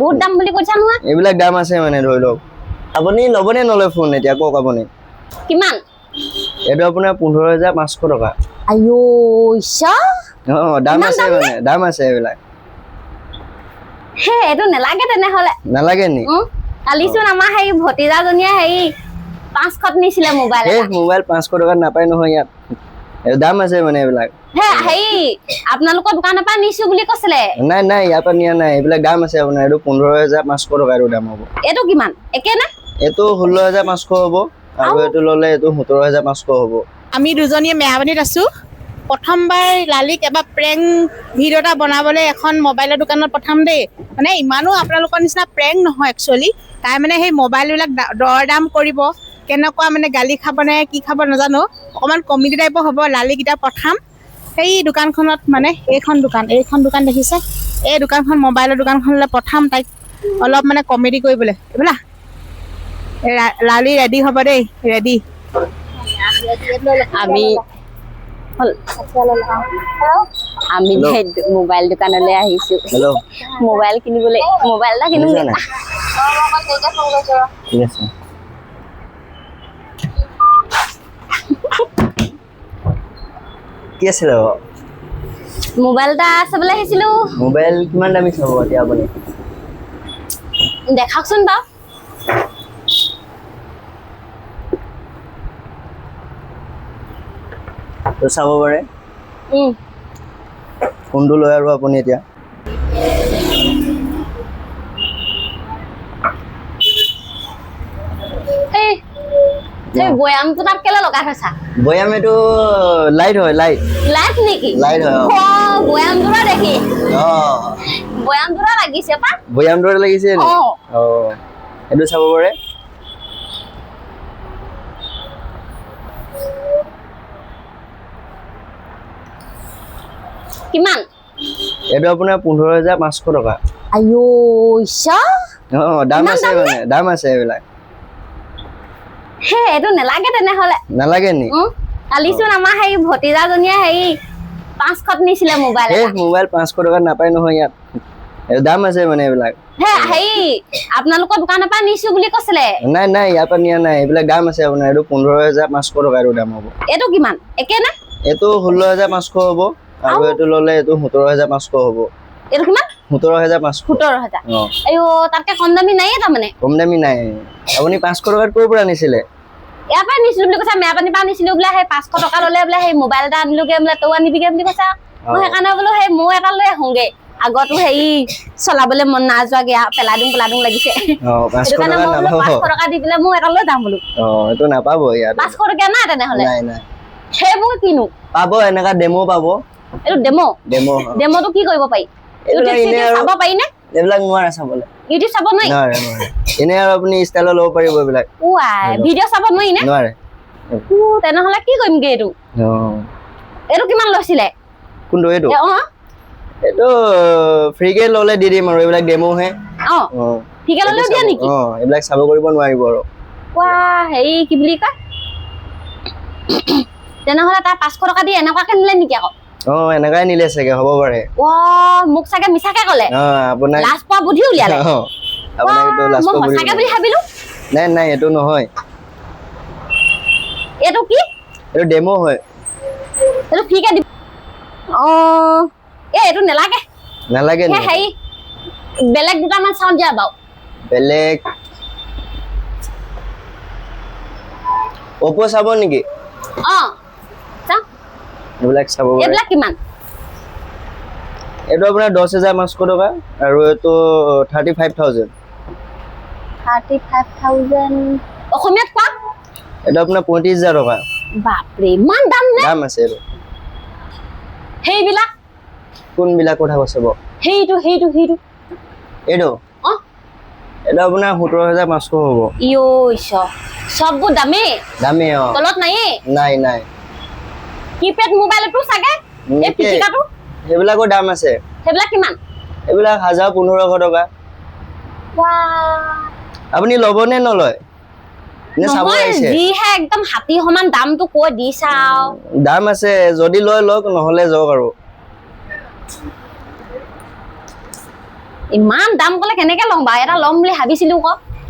বহুত দাম বুলি কৈছা নহয় এইবিলাক দাম আছে মানে ধৰি লওক আপুনি ল'বনে নলয় ফোন এতিয়া কওক আপুনি কিমান এইটো আপোনাৰ 15500 টকা আইও ইচ্ছা দাম আছে এইবিলাক হে এটো নেলাগে তেনেহলে নালাগে নি কালিচোন আমাৰ হেই ভতিজাজনীয়ে হেই 500ত নিছিলে মোবাইল এই মোবাইল 500 টকাত নাপায় নহয় ইয়াত দাম আছে মানে এইবিলাক হে হেই আপোনালোকৰ দোকানৰ পৰা নিছো বুলি কৈছিলে নাই ইয়াৰ পৰা নিয়া নাই এইবিলাক দাম আছে আপোনাৰ এইটো 15500 টকা দাম হ'ব এটো কিমান একে না এটো 16500 হ'ব আৰু এটো ললে এটো 17500 হ'ব আমি দুজনীয়ে মেহাবানীত আছো প্ৰথমবাৰ লালিক এবাৰ প্ৰেং ভিডিঅ' এটা বনাবলৈ এখন মোবাইলৰ দোকানত পঠাম দেই মানে ইমানো আপোনালোকৰ নিচিনা প্ৰেং নহয় একচুৱেলি তাই মানে সেই মোবাইলবিলাক দৰ দাম কৰিব কেনেকুৱা মানে গালি খাব নে কি খাব নাজানো অকণমান কমেডি টাইপৰ হ'ব লালিকেইটা পঠাম সেই দোকানখনত মানে এইখন দোকান দেখিছে এই দোকানখন মোবাইলৰ দোকানখনলৈ পঠাম তাইক অলপ মানে কমেডি কৰিবলৈ বোলা লালি ৰেডি হ'ব দেই ৰেডি আমি মোবাইল দোকানলৈ আহিছো মোবাইল কিনিবলৈ মোবাইল এটা কিনিবলৈ ঠিক আছে কি আছিল মোবাইল এটা চাবলৈ আহিছিলো মোবাইল কিমান দামী চাব এতিয়া আপুনি দেখাওকচোন বাৰু তো চাব পাৰে কোনটো লয় আৰু আপুনি এতিয়া এই বয়ামটো তাত কেলে লগাই থৈছা বয়াম এটো লাইট হয় লাইট নেকি লাইট হয় বয়ামটোৰা দেখি বয়ামটোৰা লাগিছে পা বয়ামটোৰা লাগিছে নি এটো চাব পাৰে কিমান এটো আপোনাৰ 15500 টকা আইও ইচ্ছা দাম আছে এইবিলাক হে এটো নেলাগে তেনেহলে নালাগে নি কালিচোন আমাৰ হেই ভতিজাজনীয়ে হেই 500ত নিছিলে মোবাইল মোবাইল 500 টকাত নাপায় নহয় ইয়াত দাম আছে মানে এইবিলাক হে হেই আপোনালোকৰ দোকানৰ পৰা নিছো বুলি কৈছিলে নাই ইয়াৰ পৰা নিয়া নাই এইবিলাক দাম আছে আপোনাৰ এইটো 15500 টকা দাম হ'ব এটো কিমান একে না এটো 16500 হ'ব আৰু এটো ললে এটো 17500 হ'ব এটো কিমান 17500 আইও তাতকে কম দামী নাই তা মানে কম দামী নাই আপুনি 500 টকাত ক'ৰ পৰা নিছিলে ইয়াৰ পৰা নিছিলো বুলি কৈছা মেয়াপানী পৰা নিছিলো বোলে সেই 500 টকা ললে বোলে সেই মোবাইল এটা আনিলোগে বোলে তই আনিবিগে বুলি কৈছা মই সেইকাৰণে বোলো সেই মই এটা লৈ আহোগে আগতো হেৰি চলাবলৈ মন না যোৱাগে পেলাই দিম লাগিছে সেইটো কাৰণে মই 500 টকা দি পেলাই মই এটা লৈ যাম বোলো এইটো নাপাব ইয়াত 500 টকা নাই তেনেহলে নাই সেইবোৰ কিনো পাব এনেকা ডেমো পাব এইটো ডেমোটো কি কৰিব পাৰি ইউটিউব চাব পাৰি নে এইবিলাক নোৱাৰে চাবলৈ ইউটিউব চাব নোৱাৰি এনে আৰু আপুনি ষ্টাইলত ল'ব পাৰিব এইবিলাক ভিডিঅ' চাব নোৱাৰি নে নোৱাৰে তেনেহলে কি কৰিমগে এইটো কিমান লৈছিলে কোনটো এইটো এইটো ফ্ৰীকে ল'লে দি দিম আৰু এইবিলাক ডেমো হে ফ্ৰীকে ল'লেও দিয়া নেকি এইবিলাক চাব কৰিব নোৱাৰিব আৰু হেৰি কি বুলি কয় তেনেহলে তাৰ 500 টকা দি এনেকুৱাকে নিলে নেকি আকৌ এনেকাই নিলে চাগে হ'ব পাৰে মোক চাগে মিছাকে ক'লে আপোনাক লাজ পোৱা বুদ্ধি উলিয়ালে আপোনাক এইটো লাজ পোৱা বুদ্ধি সঁচাকে বুলি ভাবিলো নাই এইটো নহয় এইটো কি এইটো ডেমো হয় এইটো ফ্ৰীকে দিব এইটো নালাগে নি হেৰি বেলেগ দুটামান চাউণ্ড দিয়া বাৰু বেলেগ Oppo চাব নেকি এইবিলাক চাব এইবিলাক কিমান এইটো আপোনাৰ 10500 টকা আৰু এইটো 35000 অসমীয়াত কোৱা এটা আপোনাৰ 35000 টকা বাপৰে ইমান দাম নে দাম আছে এইটো হেইবিলাক কোন বিলাক কথা কৈছব হেইটো এইটো এটা আপোনাৰ 17500 হ'ব ইও সববু দামে তলত নাই কিপ্যাড মোবাইলটো সাগে এই পিটিকাটো এইবিলাকৰ দাম আছে সেইবিলাক কিমান এইবিলাক 1500 টকা আপুনি ল'বনে নলয় নে চাব আহিছে জি হে একদম হাতী সমান দামটো কৈ দিছাও দাম আছে যদি লয় লক নহলে যাওক আৰু ইমান দাম ক'লে কেনেকে ল'ম বাৰু এটা ল'ম বুলি ভাবিছিলো ক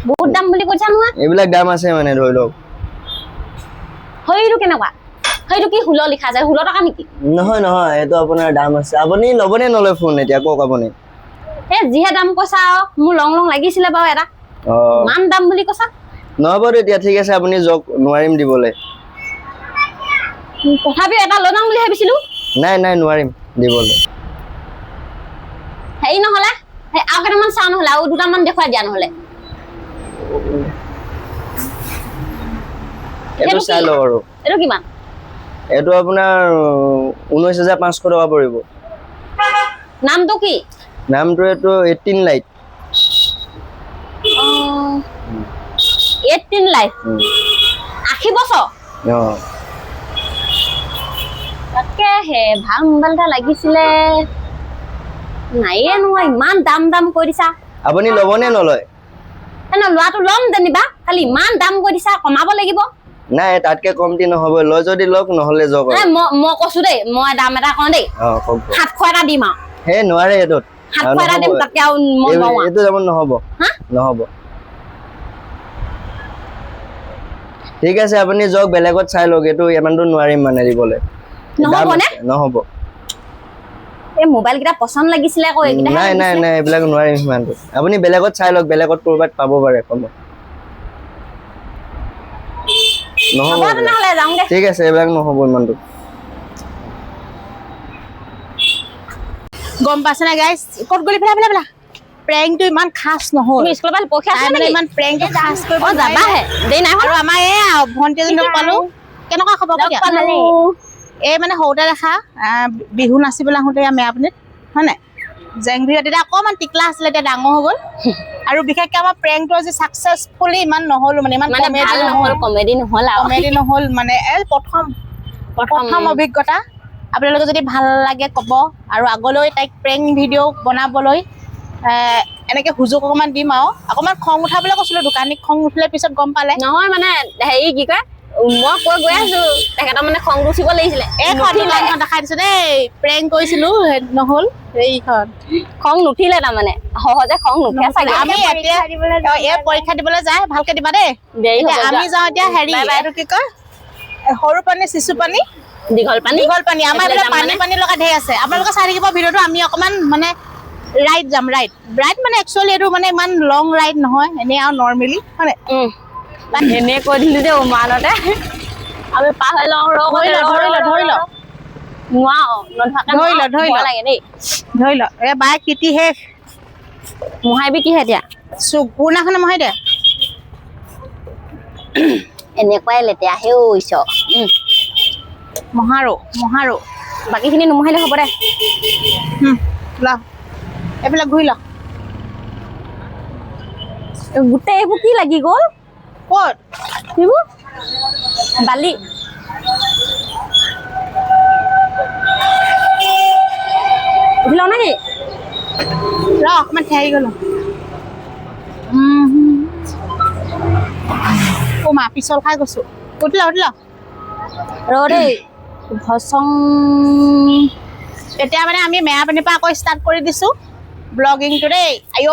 বহুত দাম বুলি কৈছা নহয় এইবিলাক দাম আছে মানে ধৰি লওক সেইটো কেনেকুৱা সেইটো কি 16 লিখা যায় 16 টকা নেকি নহয় নহয় এইটো আপোনাৰ দাম আছে আপুনি ল'বনে নলয় ফোন এতিয়া কওক আপুনি এই যিহে দাম কৈছা মোৰ লং লাগিছিলে বাৰু এটা ইমান দাম বুলি কৈছা নহ'ব তেতিয়া ঠিক আছে আপুনি যাওক নোৱাৰিম দিবলৈ তথাপিও এটা লৈ যাম বুলি ভাবিছিলো নাই নাই নোৱাৰিম দিবলৈ হেৰি নহ'লে আৰু কেইটামান চাওঁ নহ'লে আৰু দুটামান দেখুৱাই দিয়া নহ'লে এইটো চাই লওক আৰু এইটো কিমান এইটো আপোনাৰ 19,500 টকা পৰিব নামটো কি নামটো এইটো 18 লাইট 18 লাইফ 80 বছৰ তাকে হে ভাল মোবাইল এটা লাগিছিলে নাইয়ে নহয় ইমান দাম কৈ দিছা আপুনি ল'বনে নলয় এনে লোৱাটো ল'ম যেনিবা খালি ইমান দাম কৈ দিছা কমাব লাগিব নাই তাতকে কমটি নহ'ব লয় যদি লওক নহ'লে যাওক মই কৈছো দেই মই দাম এটা কওঁ দেই 700 এটা দিম আৰু হে নোৱাৰে এইটোত 700 এটা দিম তাতকে আৰু মই নোৱাৰো এইটো যাব নহ'ব নহ'ব ঠিক আছে আপুনি যাওক বেলেগত চাই লওক এইটো ইমানটো নোৱাৰিম মানে দিবলৈ নহ'বনে নহ'ব এই মোবাইল কেইটা পছন্দ লাগিছিলে আকৌ এইকেইটা নাই নাই নাই এইবিলাক নোৱাৰিম সিমানটো আপুনি বেলেগত চাই লওক বেলেগত ক'ৰবাত পাব পাৰে কমত নহ'ব তেনেহ'লে যাওঁ দে ঠিক আছে এইবিলাক নহ'ব ইমানটো গম পাইছে না গাইছ ক'ত গলি ফেলা প্ৰেংকটো ইমান খাস নহ'ল তুমি স্কুলৰ পৰা পৰীক্ষা আছে মানে নেকি ইমান প্ৰেংকটো খাস কৰিব যাবাহে দেই নাই আৰু আমাৰ এই ভণ্টি এজনীক পালো কেনেকুৱা খবৰ দিয়া এই মানে সৰুতে দেখা বিহু নাচিবলৈ আহোঁতে মেৰাপানীত হয় নাই জেংভিৰত তেতিয়া অকণমান টিকলা আছিলে এতিয়া ডাঙৰ হৈ গ'ল আৰু বিশেষকৈ আমাৰ প্ৰেংকটো আজি ছাকচেছফুলি ইমান নহ'লো মানে ইমান কমেডি নহ'ল মানে প্ৰথম অভিজ্ঞতা আপোনালোকে যদি ভাল লাগে ক'ব আৰু আগলৈ তাইক প্ৰেংক ভিডিঅ' বনাবলৈ এনেকৈ সুযোগ অকণমান দিম আৰু অকণমান খং উঠাবলৈ কৈছিলোঁ দোকানীক খং উঠিলে পিছত গম পালে নহয় মানে হেৰি কি কয় মই কৈ গৈ আছো তেখেতৰ মানে খং উঠিব লাগিছিলে এইখন দেখাই দিছো দেই প্ৰেংক কৰিছিলো নহ'ল এইখন খং নুঠিলে তাৰমানে সহজে খং নুঠে চাগে আমি এতিয়া এই পৰীক্ষা দিবলৈ যায় ভালকে দিবা দেই আমি যাওঁ এতিয়া হেৰি এইটো কি কয় সৰু পানী শিশু পানী দীঘল পানী আমাৰ এইফালে পানী লগা ঢেৰ আছে আপোনালোকে চাই থাকিব ভিডিঅ'টো আমি অকণমান মানে ৰাইড যাম ৰাইড মানে একচুৱেলি এইটো মানে ইমান লং ৰাইড নহয় এনেই আৰু নৰ্মেলি হয় এনে কৈ দিলো যে উমানতে আমি পাহৰি লওঁ ধৰি ল ধৰি ল এই বাই কিটি শেষ মোহাইবি কিহে এতিয়া পুৰণাখনে মহাই দে এনেকুৱাই লেতেৰা হে ঈশ্বৰ মহাৰো বাকীখিনি নুমুহাইলে হ'ব দে ল এইবিলাক ঘূৰি ল গোটেই এইবোৰ কি লাগি গ'ল ক'ত এইবোৰ বালি উঠিল নেকি ৰ অকণমান ঠেৰি গ'লো মা পিছল খাই গৈছো উঠিল ৰ দেই ভচং এতিয়া মানে আমি মেৰাপানীৰ পৰা আকৌ ষ্টাৰ্ট কৰি দিছো ব্লগিংটো দেই আইঅ